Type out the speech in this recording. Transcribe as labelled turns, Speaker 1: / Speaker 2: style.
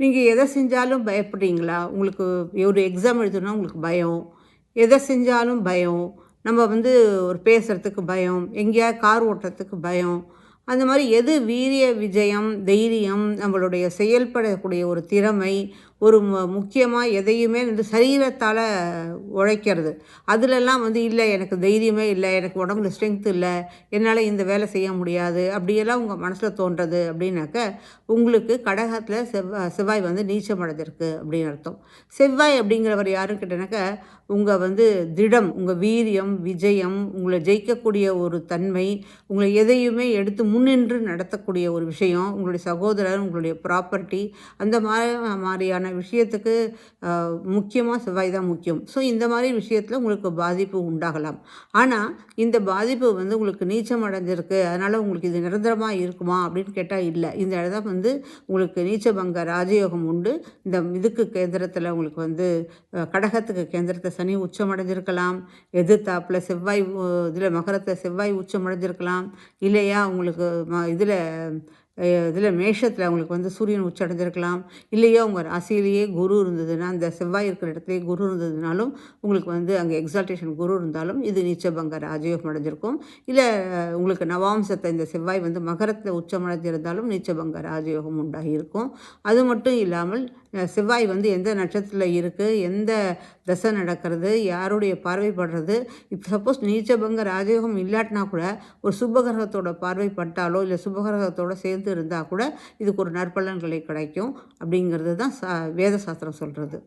Speaker 1: நீங்கள் எதை செஞ்சாலும் பயப்படுறீங்களா? உங்களுக்கு ஒரு எக்ஸாம் எழுதணும்னா உங்களுக்கு பயம். எதை செஞ்சாலும் பயம். நம்ம ஒரு பேசுறதுக்கு பயம். எங்கேயாவது கார் ஓட்டுறதுக்கு பயம். அந்த மாரி எது வீரிய விஜயம், தைரியம், நம்மளுடைய செயல்படக்கூடிய ஒரு திறமை, ஒரு முக்கியமா எதையுமே சரீரத்தால உழைக்கிறது. அதுலலாம் இல்ல எனக்கு தைரியமே இல்ல, எனக்கு உடம்புல ஸ்ட்ரென்த் இல்ல, என்னால இந்த வேலை செய்ய முடியாது, அப்படியெல்லாம் உங்க மனசுல தோன்றது அப்படின்னாக்க, உங்களுக்கு கடகத்துல செவ்வாய் நீச்சம் அடைஞ்சிருக்கு அப்படின்னு அர்த்தம். செவ்வாய் அப்படிங்கிறவர் யாருன்னு கேட்டீங்கன்னாக்க, உங்க திடம், உங்க வீரியம், விஜயம், உங்கள ஜெயிக்கக்கூடிய ஒரு தன்மை, உங்கள எதையுமே எடுத்து முன்னின்று நடத்தக்கூடிய ஒரு விஷயம், உங்களுடைய சகோதரர், உங்களுடைய ப்ராப்பர்ட்டி அந்த மாரியான விஷயத்துக்கு முக்கியமா செவ்வாய் தான் முக்கியம். ஸோ இந்த மாரி விஷயத்துல உங்களுக்கு பாதிப்பு உண்டாகலாம். ஆனா, இந்த பாதிப்பு உங்களுக்கு நீச்சம் அடைஞ்சிருக்கு. அதனால உங்களுக்கு இது நிரந்தரமா இருக்குமா? அப்படின்னு கேட்டா இல்ல. இந்த இடம் உங்களுக்கு நீச்சபங்க ராஜயோகம் உண்டு. இந்த இதுக்கு கேந்திரத்துல உங்களுக்கு கடகத்துக்கு கேந்திரத்துல சனி உச்சமடைஞ்சிருக்கலாம். எதிர்த்தாப்புல செவ்வாய் இதுல மகரத்துல செவ்வாய் உச்சமடைஞ்சிருக்கலாம். இல்லையா உங்களுக்கு இதுல இதில மேஷத்தில உங்களுக்கு சூரியன் உச்சம் அடைஞ்சிருக்கலாம். இல்லையா உங்க ராசியிலேயே குரு இருந்ததுன்னா, அந்த செவ்வாய் இருக்கிற இடத்துலயே குரு இருந்ததுனாலும், உங்களுக்கு அங்கே எக்ஸால்டேஷன் குரு இருந்தாலும், இது நீச்சபங்க ராஜயோகம் அடைஞ்சிருக்கும். இல்ல உங்களுக்கு நவாம்சத்த இந்த செவ்வாய் மகரத்தில உச்சம் அடைஞ்சிருந்தாலும் நீச்சபங்க ராஜயோகம் உண்டாகியிருக்கும். அது மட்டும் இல்லாமல் செவ்வாய் எந்த நட்சத்திரத்தில இருக்கு, எந்த தசை நடக்கிறது, யாருடைய பார்வை படுறது, இப்போ சப்போஸ் நீச்சபங்க ராஜயோகம் இல்லாட்டினா கூட, ஒரு சுபகிரகத்தோட பார்வை பட்டாலோ, இல்ல சுபகிரகத்தோட சேர்ந்து இருந்தா கூட, இதுக்கு ஒரு நற்பலன்களை கிடைக்கும். அப்படிங்கிறது தான் வேத சாஸ்திரம் சொல்றது.